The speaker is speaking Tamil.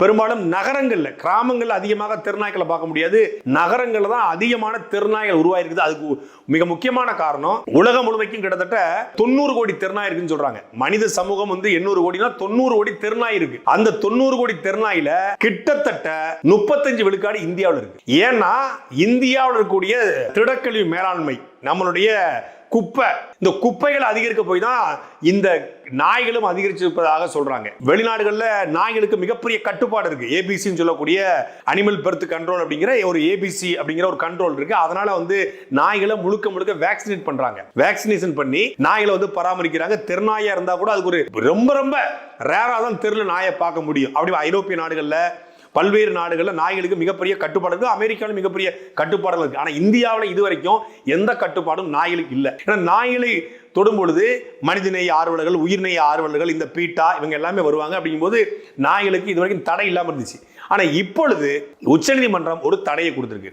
பெரும்பாலும் நகரங்கள்ல, கிராமங்கள்ல அதிகமாக தெருநாய்களை பார்க்க முடியாது. நகரங்கள்ல தான் அதிகமான தெருநாய்கள் உருவாயிருக்குது. அதுக்கு மிக முக்கியமான காரணம், உலகம் முழுமைக்கும் கிட்டத்தட்ட 90 கோடி தெருநாய் இருக்குன்னு சொல்றாங்க. மனித சமூகம் 800 கோடினா 90 கோடி தெருநாய் இருக்கு. அந்த 90 கோடி தெருநாயில கிட்டத்தட்ட 35 விழுக்காடு இந்தியாவில் இருக்கு. ஏன்னா இந்தியாவில் இருக்கக்கூடிய திடக்கழிவு மேலாண்மை, நம்மளுடைய குப்பை, இந்த குப்பைகள் அதிகரிக்க போய் தான் இந்த நாய்களும் அதிகரிச்சிருப்பதாக சொல்றாங்க. வெளிநாடுகள்ல நாய்களுக்கு மிகப்பெரிய கட்டுப்பாடு இருக்கு. ஏபிசின்னு சொல்லக்கூடிய அனிமல் பெர்த் கண்ட்ரோல் அப்படிங்கிற ஒரு ஏபிசி அப்படிங்கிற ஒரு கண்ட்ரோல் இருக்கு. அதனால நாய்களை முழுக்க வேக்சினேட் பண்றாங்க. வேக்சினேஷன் பண்ணி நாய்களை பராமரிக்கிறாங்க. தெருநாயா இருந்தா கூட அதுக்கு ஒரு ரொம்ப ரேரா தான் தெருல நாயை பார்க்க முடியும். அப்படி ஐரோப்பிய நாடுகள்ல, பல்வேறு நாடுகளில் நாய்களுக்கு மிகப்பெரிய கட்டுப்பாடு இருக்கு. அமெரிக்காவில் மிகப்பெரிய கட்டுப்பாடுகள் இருக்கு. ஆனால் இந்தியாவில் இதுவரைக்கும் எந்த கட்டுப்பாடும் நாய்களுக்கு இல்லை. ஏன்னா நாய்களை தொடும் பொழுது மனிதநேய ஆர்வலர்கள், உயிர்நேய ஆர்வலர்கள், இந்த பீட்டா இவங்க எல்லாமே வருவாங்க. அப்படிங்கும்போது நாய்களுக்கு இதுவரைக்கும் தடை இல்லாமல் இருந்துச்சு. ஆனால் இப்பொழுது உச்சநீதிமன்றம் ஒரு தடையை கொடுத்திருக்கு.